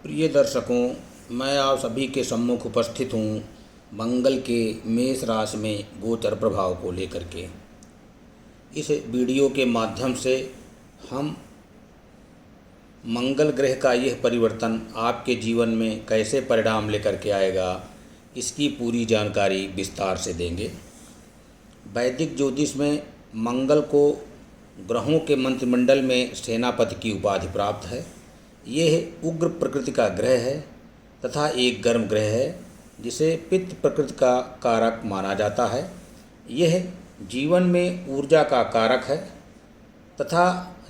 प्रिय दर्शकों, मैं आप सभी के सम्मुख उपस्थित हूँ मंगल के मेष राशि में गोचर प्रभाव को लेकर के। इस वीडियो के माध्यम से हम मंगल ग्रह का यह परिवर्तन आपके जीवन में कैसे परिणाम लेकर के आएगा, इसकी पूरी जानकारी विस्तार से देंगे। वैदिक ज्योतिष में मंगल को ग्रहों के मंत्रिमंडल में सेनापति की उपाधि प्राप्त है। यह उग्र प्रकृति का ग्रह है तथा एक गर्म ग्रह है जिसे पित्त प्रकृति का कारक माना जाता है। यह जीवन में ऊर्जा का कारक है तथा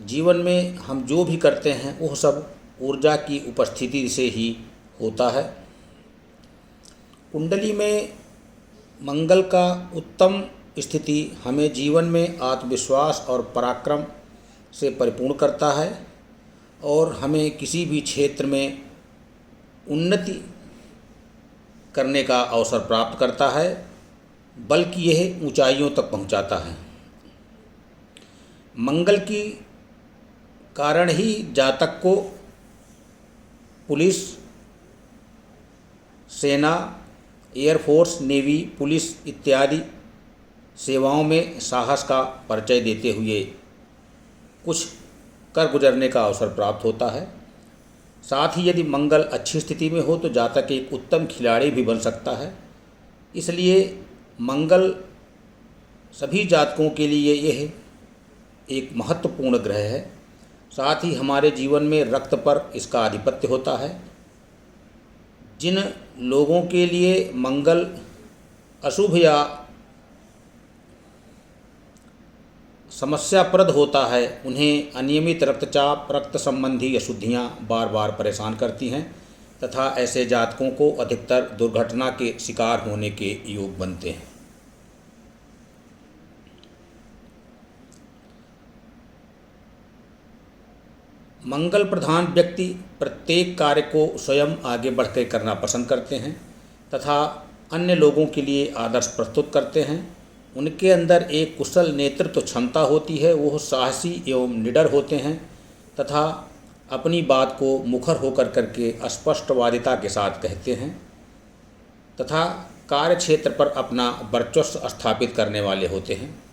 जीवन में हम जो भी करते हैं वह सब ऊर्जा की उपस्थिति से ही होता है। कुंडली में मंगल का उत्तम स्थिति हमें जीवन में आत्मविश्वास और पराक्रम से परिपूर्ण करता है और हमें किसी भी क्षेत्र में उन्नति करने का अवसर प्राप्त करता है, बल्कि यह ऊंचाइयों तक पहुंचाता है। मंगल की कारण ही जातक को पुलिस, सेना, एयरफोर्स, नेवी, पुलिस इत्यादि सेवाओं में साहस का परिचय देते हुए कुछ कर गुजरने का अवसर प्राप्त होता है। साथ ही यदि मंगल अच्छी स्थिति में हो तो जातक एक उत्तम खिलाड़ी भी बन सकता है। इसलिए मंगल सभी जातकों के लिए यह एक महत्वपूर्ण ग्रह है। साथ ही हमारे जीवन में रक्त पर इसका आधिपत्य होता है। जिन लोगों के लिए मंगल अशुभ या समस्याप्रद होता है, उन्हें अनियमित रक्तचाप, रक्त संबंधी अशुद्धियाँ बार बार परेशान करती हैं तथा ऐसे जातकों को अधिकतर दुर्घटना के शिकार होने के योग बनते हैं। मंगल प्रधान व्यक्ति प्रत्येक कार्य को स्वयं आगे बढ़कर करना पसंद करते हैं तथा अन्य लोगों के लिए आदर्श प्रस्तुत करते हैं। उनके अंदर एक कुशल नेतृत्व क्षमता होती है। वो साहसी एवं निडर होते हैं तथा अपनी बात को मुखर होकर करके स्पष्टवादिता के साथ कहते हैं तथा कार्य क्षेत्र पर अपना वर्चस्व स्थापित करने वाले होते हैं।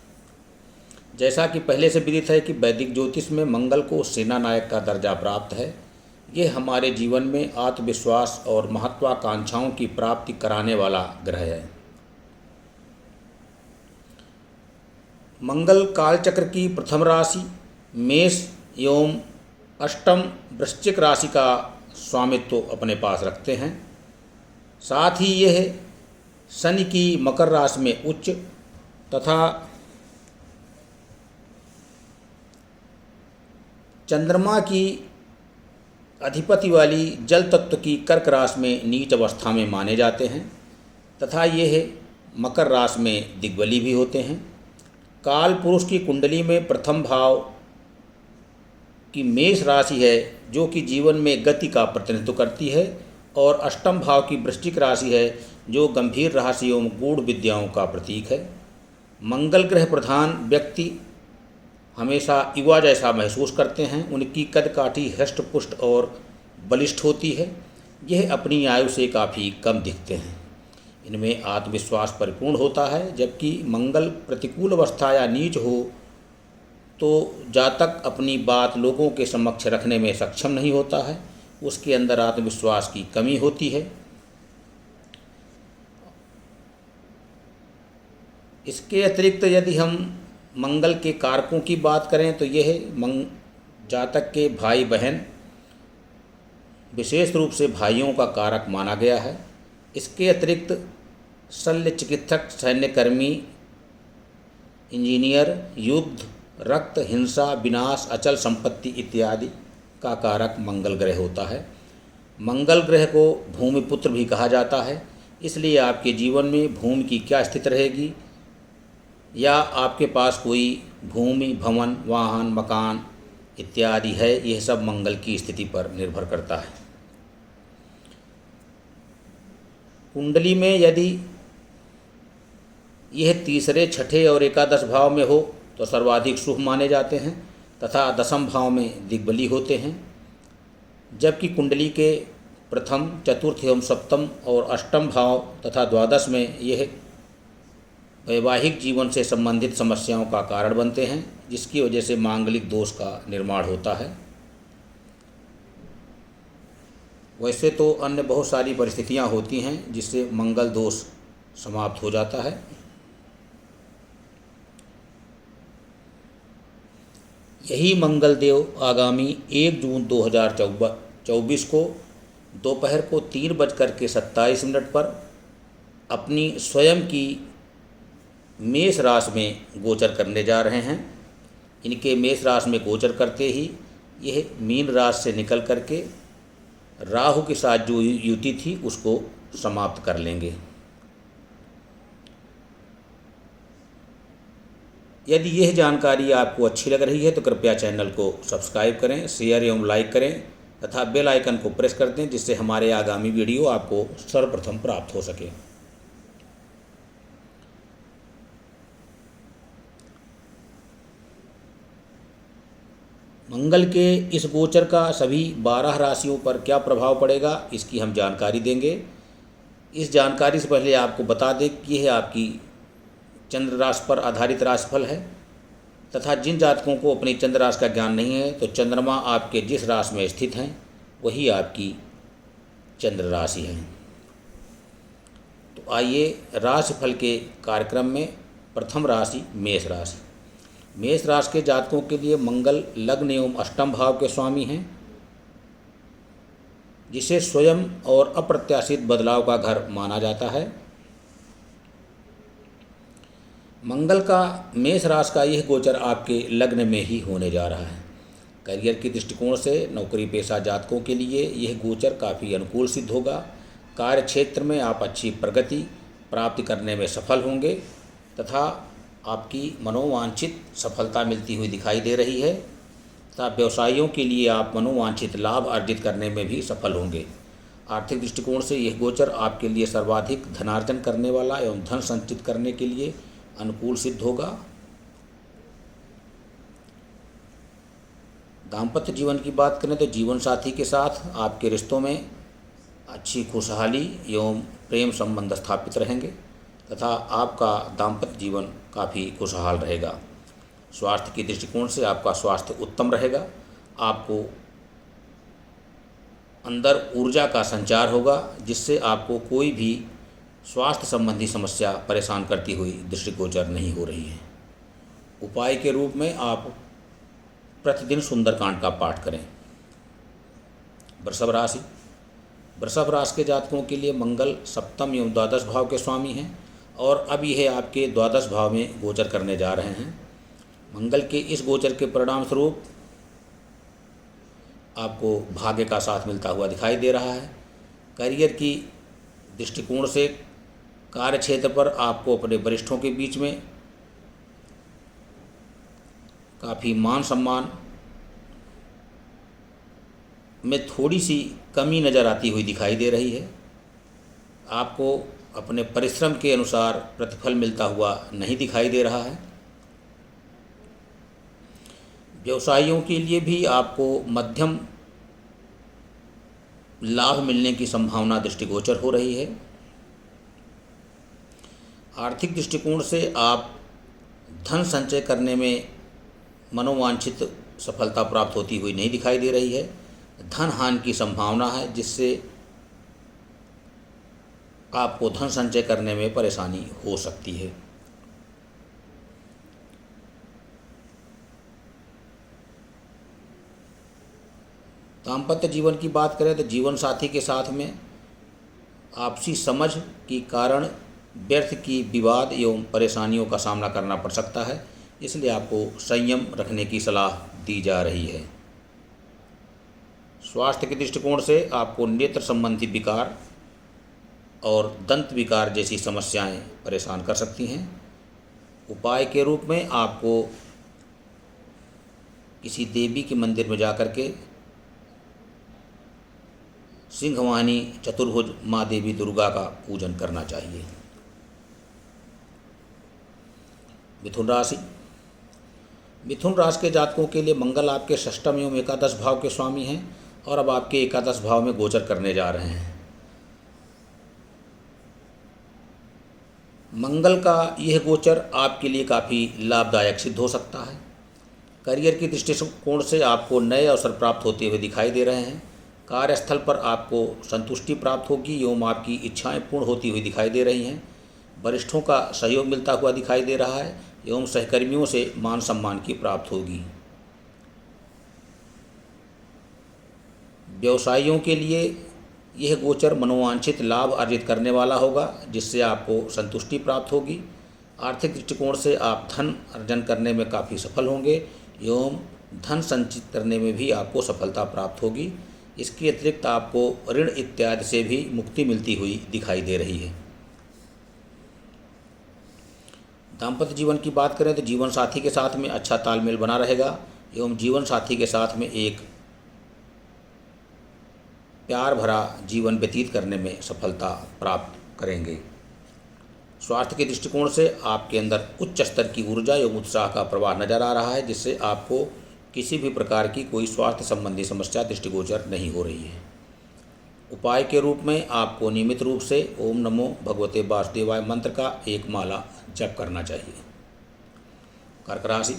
जैसा कि पहले से विदित है कि वैदिक ज्योतिष में मंगल को सेना नायक का दर्जा प्राप्त है। ये हमारे जीवन में आत्मविश्वास और महत्वाकांक्षाओं की प्राप्ति कराने वाला ग्रह है। मंगल कालचक्र की प्रथम राशि मेष एवं अष्टम वृश्चिक राशि का स्वामित्व अपने पास रखते हैं। साथ ही यह शनि की मकर राशि में उच्च तथा चंद्रमा की अधिपति वाली जल तत्व की कर्क राशि में नीच अवस्था में माने जाते हैं तथा यह मकर राशि में दिग्बली भी होते हैं। काल पुरुष की कुंडली में प्रथम भाव की मेष राशि है जो कि जीवन में गति का प्रतिनिधित्व करती है और अष्टम भाव की वृश्चिक राशि है जो गंभीर रहस्य एवं गूढ़ विद्याओं का प्रतीक है। मंगल ग्रह प्रधान व्यक्ति हमेशा युवा जैसा महसूस करते हैं। उनकी कदकाठी हष्ट-पुष्ट और बलिष्ठ होती है। यह अपनी आयु से काफ़ी कम दिखते हैं। इनमें आत्मविश्वास परिपूर्ण होता है। जबकि मंगल प्रतिकूल अवस्था या नीच हो तो जातक अपनी बात लोगों के समक्ष रखने में सक्षम नहीं होता है। उसके अंदर आत्मविश्वास की कमी होती है। इसके अतिरिक्त यदि हम मंगल के कारकों की बात करें तो यह जातक के भाई बहन, विशेष रूप से भाइयों का कारक माना गया है। इसके अतिरिक्त शल्य चिकित्सक, सैन्यकर्मी, इंजीनियर, युद्ध, रक्त, हिंसा, विनाश, अचल संपत्ति इत्यादि का कारक मंगल ग्रह होता है। मंगल ग्रह को भूमिपुत्र भी कहा जाता है। इसलिए आपके जीवन में भूमि की क्या स्थिति रहेगी या आपके पास कोई भूमि, भवन, वाहन, मकान इत्यादि है, यह सब मंगल की स्थिति पर निर्भर करता है। कुंडली में यदि यह तीसरे, छठे और एकादश भाव में हो तो सर्वाधिक शुभ माने जाते हैं तथा दसम भाव में दिग्बली होते हैं। जबकि कुंडली के प्रथम, चतुर्थ एवं सप्तम और अष्टम भाव तथा द्वादश में यह वैवाहिक जीवन से संबंधित समस्याओं का कारण बनते हैं, जिसकी वजह से मांगलिक दोष का निर्माण होता है। वैसे तो अन्य बहुत सारी परिस्थितियां होती हैं जिससे मंगल दोष समाप्त हो जाता है। यही मंगल देव आगामी 1 जून 2024 को दोपहर को 3:27 पर अपनी स्वयं की मेष राशि में गोचर करने जा रहे हैं। इनके मेष राशि में गोचर करते ही यह मीन राशि से निकल करके राहु के साथ जो युति थी उसको समाप्त कर लेंगे। यदि यह जानकारी आपको अच्छी लग रही है तो कृपया चैनल को सब्सक्राइब करें, शेयर एवं लाइक करें तथा बेल आइकन को प्रेस कर दें, जिससे हमारे आगामी वीडियो आपको सर्वप्रथम प्राप्त हो सके। मंगल के इस गोचर का सभी 12 राशियों पर क्या प्रभाव पड़ेगा, इसकी हम जानकारी देंगे। इस जानकारी से पहले आपको बता दें कि यह आपकी चंद्र राशि पर आधारित राशिफल है तथा जिन जातकों को अपनी चंद्र राशि का ज्ञान नहीं है तो चंद्रमा आपके जिस राशि में स्थित हैं वही आपकी चंद्र राशि है। तो आइए राशिफल के कार्यक्रम में प्रथम राशि मेष राशि। मेष राशि के जातकों के लिए मंगल लग्न एवं अष्टम भाव के स्वामी हैं, जिसे स्वयं और अप्रत्याशित बदलाव का घर माना जाता है। मंगल का मेष राशि का यह गोचर आपके लग्न में ही होने जा रहा है। करियर की दृष्टिकोण से नौकरी पेशा जातकों के लिए यह गोचर काफ़ी अनुकूल सिद्ध होगा। कार्य क्षेत्र में आप अच्छी प्रगति प्राप्त करने में सफल होंगे तथा आपकी मनोवांछित सफलता मिलती हुई दिखाई दे रही है तथा व्यवसायियों के लिए आप मनोवांछित लाभ अर्जित करने में भी सफल होंगे। आर्थिक दृष्टिकोण से यह गोचर आपके लिए सर्वाधिक धनार्जन करने वाला एवं धन संचित करने के लिए अनुकूल सिद्ध होगा। दाम्पत्य जीवन की बात करें तो जीवन साथी के साथ आपके रिश्तों में अच्छी खुशहाली एवं प्रेम संबंध स्थापित रहेंगे तथा आपका दाम्पत्य जीवन काफ़ी खुशहाल रहेगा। स्वास्थ्य की दृष्टिकोण से आपका स्वास्थ्य उत्तम रहेगा। आपको अंदर ऊर्जा का संचार होगा, जिससे आपको कोई भी स्वास्थ्य संबंधी समस्या परेशान करती हुई दृष्टिगोचर नहीं हो रही है। उपाय के रूप में आप प्रतिदिन सुंदरकांड का पाठ करें। वृषभ राशि। वृषभ राशि के जातकों के लिए मंगल सप्तम एवं द्वादश भाव के स्वामी हैं और अब यह आपके द्वादश भाव में गोचर करने जा रहे हैं। मंगल के इस गोचर के परिणाम स्वरूप आपको भाग्य का साथ मिलता हुआ दिखाई दे रहा है। करियर की दृष्टिकोण से कार्य क्षेत्र पर आपको अपने वरिष्ठों के बीच में काफ़ी मान सम्मान में थोड़ी सी कमी नज़र आती हुई दिखाई दे रही है। आपको अपने परिश्रम के अनुसार प्रतिफल मिलता हुआ नहीं दिखाई दे रहा है। व्यवसायियों के लिए भी आपको मध्यम लाभ मिलने की संभावना दृष्टिगोचर हो रही है। आर्थिक दृष्टिकोण से आप धन संचय करने में मनोवांछित सफलता प्राप्त होती हुई नहीं दिखाई दे रही है। धन हानि की संभावना है, जिससे आपको धन संचय करने में परेशानी हो सकती है। दाम्पत्य जीवन की बात करें तो जीवन साथी के साथ में आपसी समझ के कारण व्यर्थ की विवाद एवं परेशानियों का सामना करना पड़ सकता है, इसलिए आपको संयम रखने की सलाह दी जा रही है। स्वास्थ्य के दृष्टिकोण से आपको नेत्र संबंधी विकार और दंत विकार जैसी समस्याएं परेशान कर सकती हैं। उपाय के रूप में आपको किसी देवी के मंदिर में जाकर के सिंहवाहिनी चतुर्भुज माँ देवी दुर्गा का पूजन करना चाहिए। मिथुन राशि। मिथुन राशि के जातकों के लिए मंगल आपके षष्ठम एवं एकादश भाव के स्वामी हैं और अब आपके एकादश भाव में गोचर करने जा रहे हैं। मंगल का यह गोचर आपके लिए काफ़ी लाभदायक सिद्ध हो सकता है। करियर की दृष्टिकोण से आपको नए अवसर प्राप्त होते हुए दिखाई दे रहे हैं। कार्यस्थल पर आपको संतुष्टि प्राप्त होगी एवं आपकी इच्छाएं पूर्ण होती हुई दिखाई दे रही हैं। वरिष्ठों का सहयोग मिलता हुआ दिखाई दे रहा है एवं सहकर्मियों से मान सम्मान की प्राप्त होगी। व्यवसायियों के लिए यह गोचर मनोवांछित लाभ अर्जित करने वाला होगा, जिससे आपको संतुष्टि प्राप्त होगी। आर्थिक दृष्टिकोण से आप धन अर्जन करने में काफ़ी सफल होंगे एवं धन संचित करने में भी आपको सफलता प्राप्त होगी। इसके अतिरिक्त आपको ऋण इत्यादि से भी मुक्ति मिलती हुई दिखाई दे रही है। दाम्पत्य जीवन की बात करें तो जीवन साथी के साथ में अच्छा तालमेल बना रहेगा एवं जीवन साथी के साथ में एक प्यार भरा जीवन व्यतीत करने में सफलता प्राप्त करेंगे। स्वास्थ्य के दृष्टिकोण से आपके अंदर उच्च स्तर की ऊर्जा एवं उत्साह का प्रवाह नजर आ रहा है, जिससे आपको किसी भी प्रकार की कोई स्वास्थ्य संबंधी समस्या दृष्टिगोचर नहीं हो रही है। उपाय के रूप में आपको नियमित रूप से ओम नमो भगवते वासुदेवाय मंत्र का एक माला जप करना चाहिए। कर्क राशि।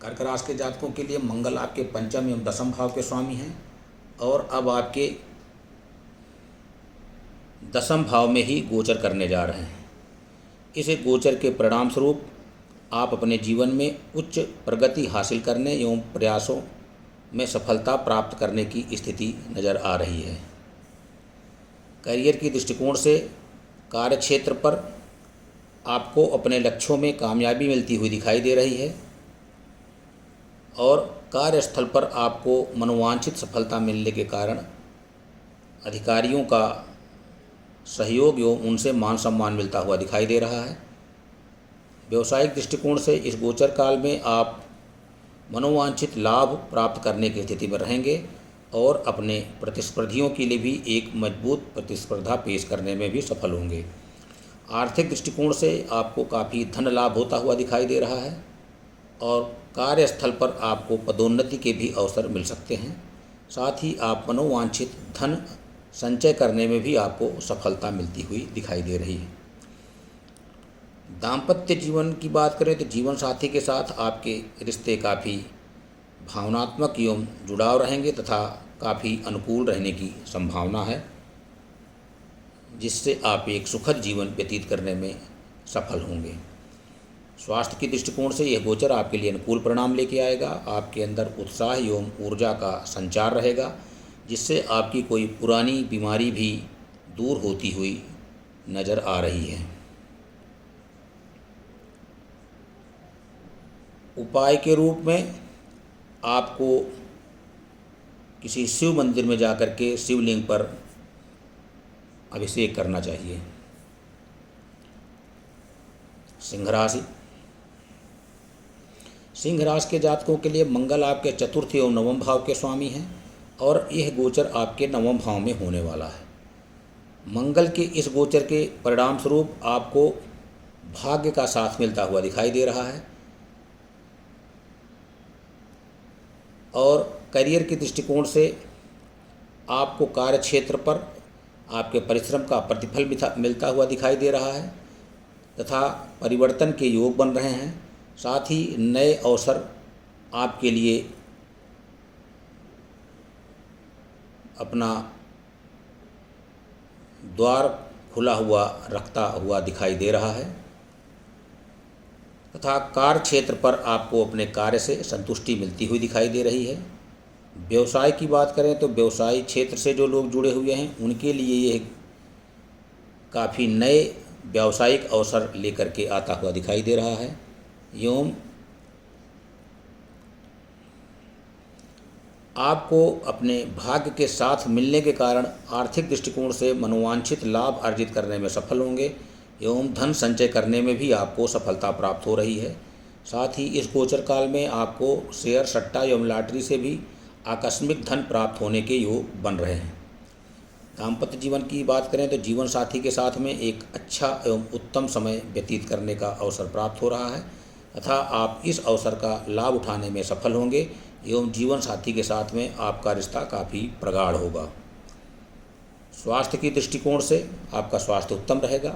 कर्क राशि के जातकों के लिए मंगल आपके पंचम एवं दसम भाव के स्वामी हैं और अब आपके दसम भाव में ही गोचर करने जा रहे हैं। इस गोचर के परिणाम स्वरूप आप अपने जीवन में उच्च प्रगति हासिल करने एवं प्रयासों में सफलता प्राप्त करने की स्थिति नज़र आ रही है। करियर की दृष्टिकोण से कार्यक्षेत्र पर आपको अपने लक्ष्यों में कामयाबी मिलती हुई दिखाई दे रही है और कार्यस्थल पर आपको मनोवांछित सफलता मिलने के कारण अधिकारियों का सहयोग एवं उनसे मान सम्मान मिलता हुआ दिखाई दे रहा है। व्यवसायिक दृष्टिकोण से इस गोचर काल में आप मनोवांछित लाभ प्राप्त करने की स्थिति में रहेंगे और अपने प्रतिस्पर्धियों के लिए भी एक मजबूत प्रतिस्पर्धा पेश करने में भी सफल होंगे। आर्थिक दृष्टिकोण से आपको काफ़ी धन लाभ होता हुआ दिखाई दे रहा है और कार्यस्थल पर आपको पदोन्नति के भी अवसर मिल सकते हैं। साथ ही आप मनोवांछित धन संचय करने में भी आपको सफलता मिलती हुई दिखाई दे रही है। दाम्पत्य जीवन की बात करें तो जीवन साथी के साथ आपके रिश्ते काफ़ी भावनात्मक एवं जुड़ाव रहेंगे तथा काफ़ी अनुकूल रहने की संभावना है, जिससे आप एक सुखद जीवन व्यतीत करने में सफल होंगे। स्वास्थ्य की दृष्टिकोण से यह गोचर आपके लिए अनुकूल परिणाम लेके आएगा। आपके अंदर उत्साह एवं ऊर्जा का संचार रहेगा, जिससे आपकी कोई पुरानी बीमारी भी दूर होती हुई नज़र आ रही है। उपाय के रूप में आपको किसी शिव मंदिर में जाकर के शिवलिंग पर अभिषेक करना चाहिए। सिंह राशि। सिंह राशि के जातकों के लिए मंगल आपके चतुर्थ एवं नवम भाव के स्वामी हैं और यह गोचर आपके नवम भाव में होने वाला है। मंगल के इस गोचर के परिणाम स्वरूप आपको भाग्य का साथ मिलता हुआ दिखाई दे रहा है और करियर की दृष्टिकोण से आपको कार्यक्षेत्र पर आपके परिश्रम का प्रतिफल मिलता हुआ दिखाई दे रहा है तथा परिवर्तन के योग बन रहे हैं। साथ ही नए अवसर आपके लिए अपना द्वार खुला हुआ रखता हुआ दिखाई दे रहा है तथा कार्य क्षेत्र पर आपको अपने कार्य से संतुष्टि मिलती हुई दिखाई दे रही है। व्यवसाय की बात करें तो व्यवसाय क्षेत्र से जो लोग जुड़े हुए हैं उनके लिए ये काफ़ी नए व्यावसायिक अवसर लेकर के आता हुआ दिखाई दे रहा है एवं आपको अपने भाग्य के साथ मिलने के कारण आर्थिक दृष्टिकोण से मनोवांछित लाभ अर्जित करने में सफल होंगे एवं धन संचय करने में भी आपको सफलता प्राप्त हो रही है। साथ ही इस गोचर काल में आपको शेयर सट्टा एवं लॉटरी से भी आकस्मिक धन प्राप्त होने के योग बन रहे हैं। दाम्पत्य जीवन की बात करें तो जीवन साथी के साथ में एक अच्छा एवं उत्तम समय व्यतीत करने का अवसर प्राप्त हो रहा है तथा आप इस अवसर का लाभ उठाने में सफल होंगे एवं जीवन साथी के साथ में आपका रिश्ता काफ़ी प्रगाढ़ होगा। स्वास्थ्य की दृष्टिकोण से आपका स्वास्थ्य उत्तम रहेगा,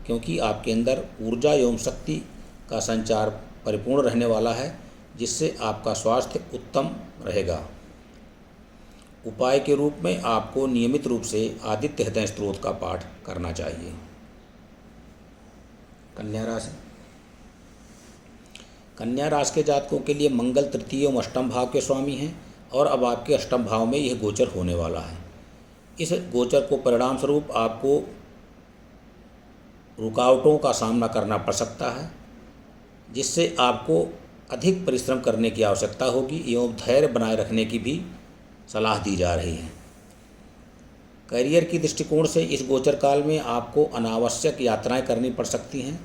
क्योंकि आपके अंदर ऊर्जा एवं शक्ति का संचार परिपूर्ण रहने वाला है, जिससे आपका स्वास्थ्य उत्तम रहेगा। उपाय के रूप में आपको नियमित रूप से आदित्य हृदय स्तोत्र का पाठ करना चाहिए। कन्या राशि। कन्या राशि के जातकों के लिए मंगल तृतीय एवं अष्टम भाव के स्वामी हैं और अब आपके अष्टम भाव में यह गोचर होने वाला है। इस गोचर को परिणाम स्वरूप आपको रुकावटों का सामना करना पड़ सकता है, जिससे आपको अधिक परिश्रम करने की आवश्यकता होगी एवं धैर्य बनाए रखने की भी सलाह दी जा रही है। करियर की दृष्टिकोण से इस गोचर काल में आपको अनावश्यक यात्राएं करनी पड़ सकती हैं,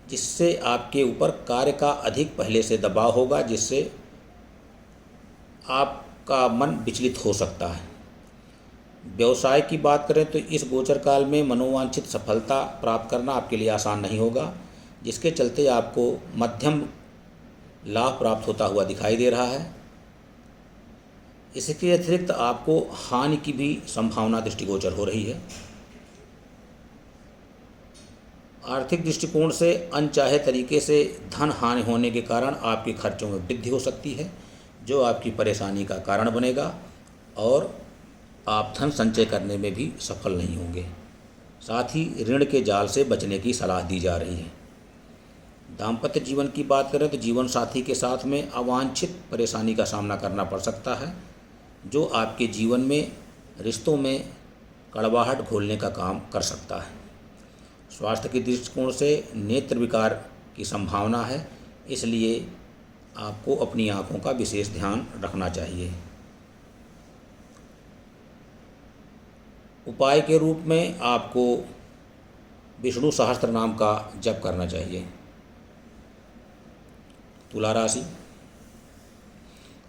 जिससे आपके ऊपर कार्य का अधिक पहले से दबाव होगा, जिससे आपका मन विचलित हो सकता है। व्यवसाय की बात करें तो इस गोचर काल में मनोवांछित सफलता प्राप्त करना आपके लिए आसान नहीं होगा, जिसके चलते आपको मध्यम लाभ प्राप्त होता हुआ दिखाई दे रहा है। इसके अतिरिक्त आपको हानि की भी संभावना दृष्टिगोचर हो रही है। आर्थिक दृष्टिकोण से अनचाहे तरीके से धन हानि होने के कारण आपके खर्चों में वृद्धि हो सकती है, जो आपकी परेशानी का कारण बनेगा और आप धन संचय करने में भी सफल नहीं होंगे। साथ ही ऋण के जाल से बचने की सलाह दी जा रही है। दाम्पत्य जीवन की बात करें तो जीवन साथी के साथ में अवांछित परेशानी का सामना करना पड़ सकता है, जो आपके जीवन में रिश्तों में कड़वाहट घोलने का काम कर सकता है। स्वास्थ्य के दृष्टिकोण से नेत्र विकार की संभावना है, इसलिए आपको अपनी आँखों का विशेष ध्यान रखना चाहिए। उपाय के रूप में आपको विष्णु सहस्त्र नाम का जप करना चाहिए। तुला राशि।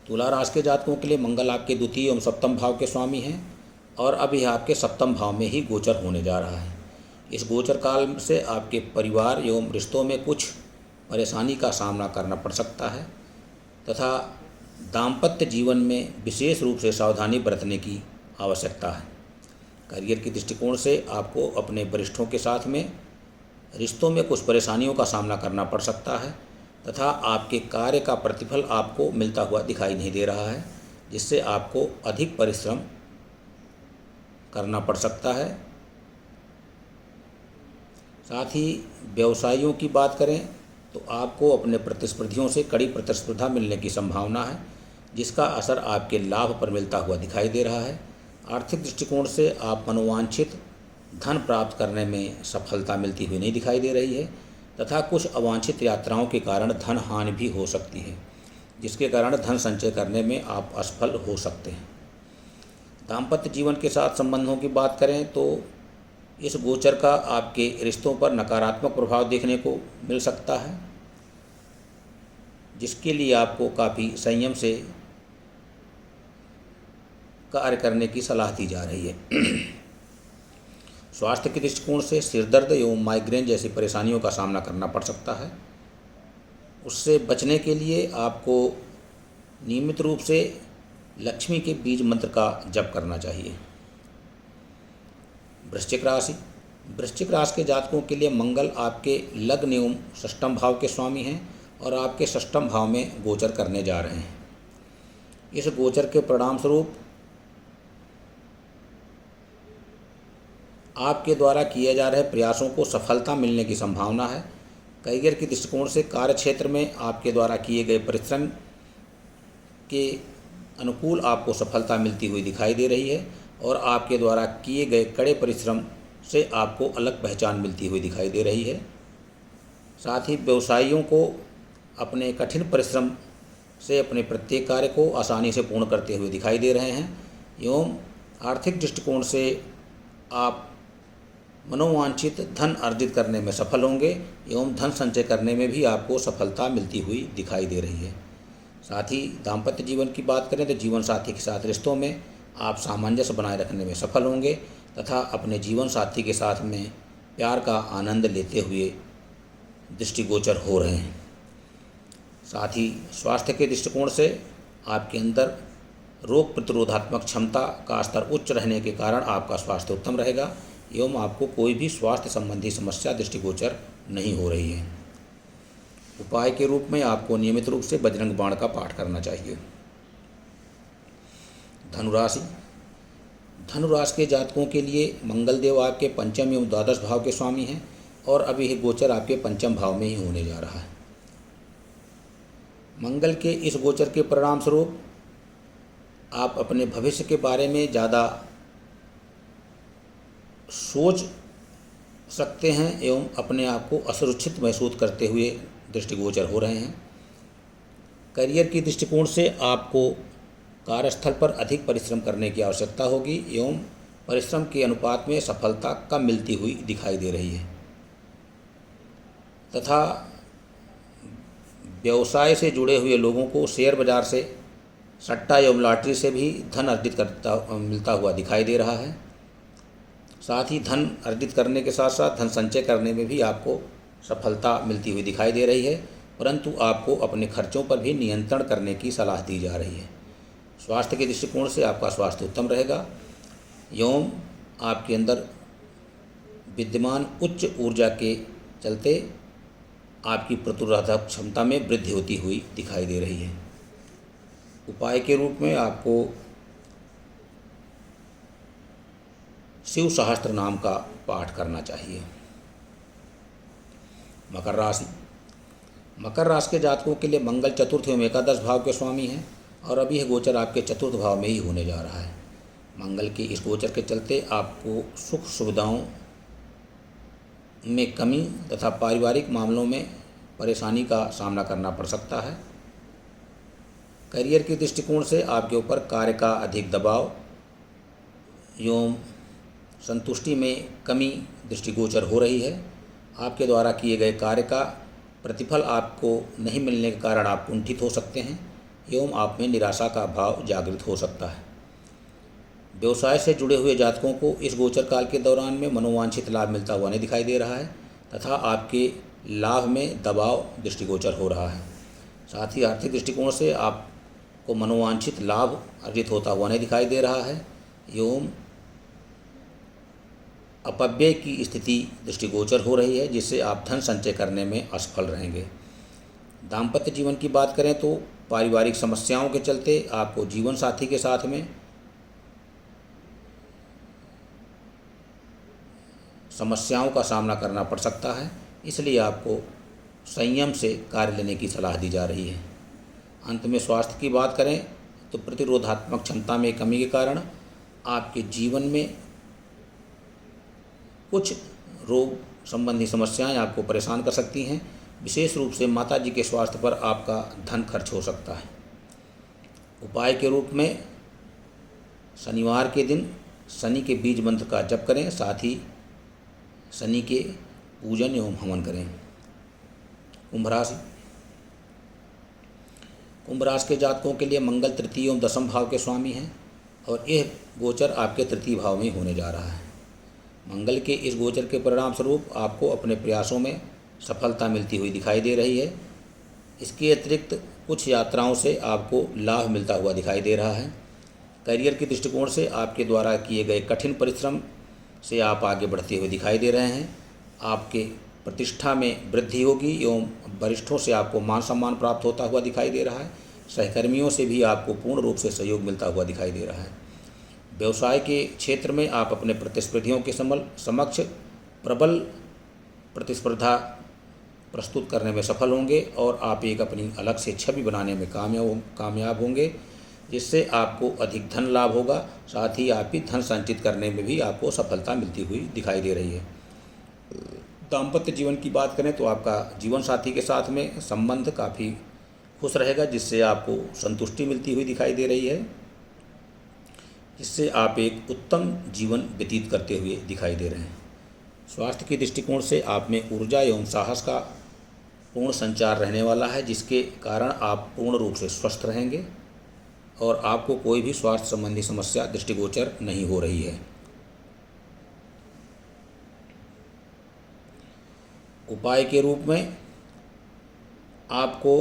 तुला राशि के जातकों के लिए मंगल आपके द्वितीय एवं सप्तम भाव के स्वामी हैं और अब यह आपके सप्तम भाव में ही गोचर होने जा रहा है। इस गोचर काल से आपके परिवार एवं रिश्तों में कुछ परेशानी का सामना करना पड़ सकता है तथा दाम्पत्य जीवन में विशेष रूप से सावधानी बरतने की आवश्यकता है। करियर की दृष्टिकोण से आपको अपने वरिष्ठों के साथ में रिश्तों में कुछ परेशानियों का सामना करना पड़ सकता है तथा आपके कार्य का प्रतिफल आपको मिलता हुआ दिखाई नहीं दे रहा है, जिससे आपको अधिक परिश्रम करना पड़ सकता है। साथ ही व्यवसायियों की बात करें तो आपको अपने प्रतिस्पर्धियों से कड़ी प्रतिस्पर्धा मिलने की संभावना है, जिसका असर आपके लाभ पर मिलता हुआ दिखाई दे रहा है। आर्थिक दृष्टिकोण से आप मनोवांछित धन प्राप्त करने में सफलता मिलती हुई नहीं दिखाई दे रही है तथा कुछ अवांछित यात्राओं के कारण धन हानि भी हो सकती है, जिसके कारण धन संचय करने में आप असफल हो सकते हैं। दाम्पत्य जीवन के साथ संबंधों की बात करें तो इस गोचर का आपके रिश्तों पर नकारात्मक प्रभाव देखने को मिल सकता है, जिसके लिए आपको काफ़ी संयम से कार्य करने की सलाह दी जा रही है। स्वास्थ्य के दृष्टिकोण से सिरदर्द एवं माइग्रेन जैसी परेशानियों का सामना करना पड़ सकता है। उससे बचने के लिए आपको नियमित रूप से लक्ष्मी के बीज मंत्र का जप करना चाहिए। वृश्चिक राशि। वृश्चिक राशि के जातकों के लिए मंगल आपके लग्न एवं षष्ठम भाव के स्वामी हैं और आपके षष्ठम भाव में गोचर करने जा रहे हैं। इस गोचर के परिणाम स्वरूप आपके द्वारा किए जा रहे प्रयासों को सफलता मिलने की संभावना है। करियर की दृष्टिकोण से कार्य क्षेत्र में आपके द्वारा किए गए परिश्रम के अनुकूल आपको सफलता मिलती हुई दिखाई दे रही है और आपके द्वारा किए गए कड़े परिश्रम से आपको अलग पहचान मिलती हुई दिखाई दे रही है। साथ ही व्यवसायियों को अपने कठिन परिश्रम से अपने प्रत्येक कार्य को आसानी से पूर्ण करते हुए दिखाई दे रहे हैं एवं आर्थिक दृष्टिकोण से आप मनोवांछित धन अर्जित करने में सफल होंगे एवं धन संचय करने में भी आपको सफलता मिलती हुई दिखाई दे रही है। साथ ही दाम्पत्य जीवन की बात करें तो जीवन साथी के साथ रिश्तों में आप सामंजस्य बनाए रखने में सफल होंगे तथा अपने जीवन साथी के साथ में प्यार का आनंद लेते हुए दृष्टिगोचर हो रहे हैं। साथ ही स्वास्थ्य के दृष्टिकोण से आपके अंदर रोग प्रतिरोधात्मक क्षमता का स्तर उच्च रहने के कारण आपका स्वास्थ्य उत्तम रहेगा एवं आपको कोई भी स्वास्थ्य संबंधी समस्या दृष्टिगोचर नहीं हो रही है। उपाय के रूप में आपको नियमित रूप से बजरंग बाण का पाठ करना चाहिए। धनुराशि। धनुराशि के जातकों के लिए मंगल देव आपके पंचम एवं द्वादश भाव के स्वामी हैं और अभी यह गोचर आपके पंचम भाव में ही होने जा रहा है। मंगल के इस गोचर के परिणाम स्वरूप आप अपने भविष्य के बारे में ज़्यादा सोच सकते हैं एवं अपने आप को असुरक्षित महसूस करते हुए दृष्टिगोचर हो रहे हैं। करियर की दृष्टिकोण से आपको कार्यस्थल पर अधिक परिश्रम करने की आवश्यकता होगी एवं परिश्रम के अनुपात में सफलता कम मिलती हुई दिखाई दे रही है तथा व्यवसाय से जुड़े हुए लोगों को शेयर बाजार से, सट्टा एवं लॉटरी से भी धन अर्जित मिलता हुआ दिखाई दे रहा है। साथ ही धन अर्जित करने के साथ साथ धन संचय करने में भी आपको सफलता मिलती हुई दिखाई दे रही है, परंतु आपको अपने खर्चों पर भी नियंत्रण करने की सलाह दी जा रही है। स्वास्थ्य के दृष्टिकोण से आपका स्वास्थ्य उत्तम रहेगा एवं आपके अंदर विद्यमान उच्च ऊर्जा के चलते आपकी प्रतिरोधक क्षमता में वृद्धि होती हुई दिखाई दे रही है। उपाय के रूप में आपको शिव सहस्त्र नाम का पाठ करना चाहिए। मकर राशि। मकर राशि के जातकों के लिए मंगल चतुर्थ एवं एकादश भाव के स्वामी हैं और अभी यह गोचर आपके चतुर्थ भाव में ही होने जा रहा है। मंगल के इस गोचर के चलते आपको सुख सुविधाओं में कमी तथा पारिवारिक मामलों में परेशानी का सामना करना पड़ सकता है। करियर के दृष्टिकोण से आपके ऊपर कार्य का अधिक दबाव एवं संतुष्टि में कमी दृष्टिगोचर हो रही है। आपके द्वारा किए गए कार्य का प्रतिफल आपको नहीं मिलने के कारण आप कुंठित हो सकते हैं एवं आप में निराशा का भाव जागृत हो सकता है। व्यवसाय से जुड़े हुए जातकों को इस गोचर काल के दौरान में मनोवांछित लाभ मिलता हुआ नहीं दिखाई दे रहा है तथा आपके लाभ में दबाव दृष्टिगोचर हो रहा है। साथ ही आर्थिक दृष्टिकोण से आपको मनोवांछित लाभ अर्जित होता हुआ नहीं दिखाई दे रहा है एवं अपव्यय की स्थिति दृष्टिगोचर हो रही है, जिससे आप धन संचय करने में असफल रहेंगे। दाम्पत्य जीवन की बात करें तो पारिवारिक समस्याओं के चलते आपको जीवन साथी के साथ में समस्याओं का सामना करना पड़ सकता है, इसलिए आपको संयम से कार्य लेने की सलाह दी जा रही है। अंत में स्वास्थ्य की बात करें तो प्रतिरोधात्मक क्षमता में कमी के कारण आपके जीवन में कुछ रोग संबंधी समस्याएं आपको परेशान कर सकती हैं। विशेष रूप से माताजी के स्वास्थ्य पर आपका धन खर्च हो सकता है। उपाय के रूप में शनिवार के दिन शनि के बीज मंत्र का जप करें, साथ ही शनि के पूजन एवं हवन करें। कुंभ राशि। कुंभ राशि के जातकों के लिए मंगल तृतीय एवं दशम भाव के स्वामी हैं और यह गोचर आपके तृतीय भाव में होने जा रहा है। मंगल के इस गोचर के परिणाम स्वरूप आपको अपने प्रयासों में सफलता मिलती हुई दिखाई दे रही है। इसके अतिरिक्त कुछ यात्राओं से आपको लाभ मिलता हुआ दिखाई दे रहा है। करियर के दृष्टिकोण से आपके द्वारा किए गए कठिन परिश्रम से आप आगे बढ़ते हुए दिखाई दे रहे हैं। आपके प्रतिष्ठा में वृद्धि होगी एवं वरिष्ठों से आपको मान सम्मान प्राप्त होता हुआ दिखाई दे रहा है। सहकर्मियों से भी आपको पूर्ण रूप से सहयोग मिलता हुआ दिखाई दे रहा है। व्यवसाय के क्षेत्र में आप अपने प्रतिस्पर्धियों के समक्ष प्रबल प्रतिस्पर्धा प्रस्तुत करने में सफल होंगे और आप एक अपनी अलग से छवि बनाने में कामयाब होंगे, जिससे आपको अधिक धन लाभ होगा। साथ ही आपकी धन संचित करने में भी आपको सफलता मिलती हुई दिखाई दे रही है। दाम्पत्य जीवन की बात करें तो आपका जीवन साथी के साथ में संबंध काफ़ी खुश रहेगा, जिससे आपको संतुष्टि मिलती हुई दिखाई दे रही है, जिससे आप एक उत्तम जीवन व्यतीत करते हुए दिखाई दे रहे हैं। स्वास्थ्य के दृष्टिकोण से आप में ऊर्जा एवं साहस का पूर्ण संचार रहने वाला है, जिसके कारण आप पूर्ण रूप से स्वस्थ रहेंगे और आपको कोई भी स्वास्थ्य संबंधी समस्या दृष्टिगोचर नहीं हो रही है। उपाय के रूप में आपको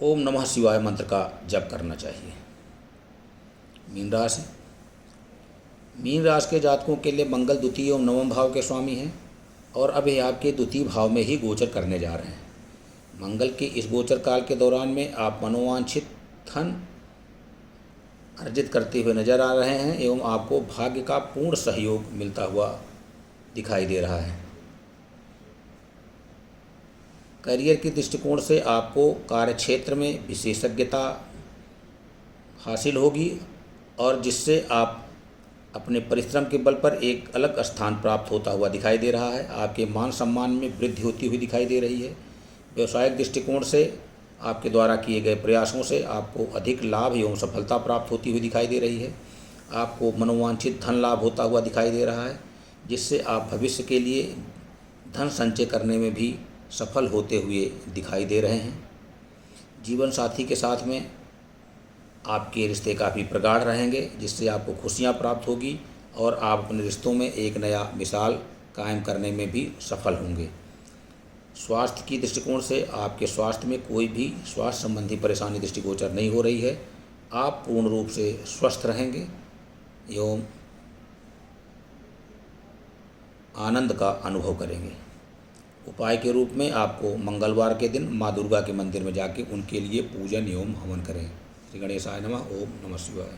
ओम नमः शिवाय मंत्र का जप करना चाहिए। मीन राशि। मीन राशि के जातकों के लिए मंगल द्वितीय एवं नवम भाव के स्वामी हैं और अभी आपके द्वितीय भाव में ही गोचर करने जा रहे हैं। मंगल के इस गोचर काल के दौरान में आप मनोवांछित धन अर्जित करते हुए नजर आ रहे हैं एवं आपको भाग्य का पूर्ण सहयोग मिलता हुआ दिखाई दे रहा है। करियर के दृष्टिकोण से आपको कार्यक्षेत्र में विशेषज्ञता हासिल होगी और जिससे आप अपने परिश्रम के बल पर एक अलग स्थान प्राप्त होता हुआ दिखाई दे रहा है। आपके मान सम्मान में वृद्धि होती हुई दिखाई दे रही है। व्यवसायिक दृष्टिकोण से आपके द्वारा किए गए प्रयासों से आपको अधिक लाभ एवं सफलता प्राप्त होती हुई दिखाई दे रही है। आपको मनोवांछित धन लाभ होता हुआ दिखाई दे रहा है, जिससे आप भविष्य के लिए धन संचय करने में भी सफल होते हुए दिखाई दे रहे हैं। जीवन साथी के साथ में आपके रिश्ते काफ़ी प्रगाढ़ रहेंगे, जिससे आपको खुशियां प्राप्त होगी और आप अपने रिश्तों में एक नया मिसाल कायम करने में भी सफल होंगे। स्वास्थ्य की दृष्टिकोण से आपके स्वास्थ्य में कोई भी स्वास्थ्य संबंधी परेशानी दृष्टिगोचर नहीं हो रही है। आप पूर्ण रूप से स्वस्थ रहेंगे एवं आनंद का अनुभव करेंगे। उपाय के रूप में आपको मंगलवार के दिन माँ दुर्गा के मंदिर में जाके उनके लिए पूजन एवं हवन करें। श्री गणेशाय नमः। ओम नमः शिवाय।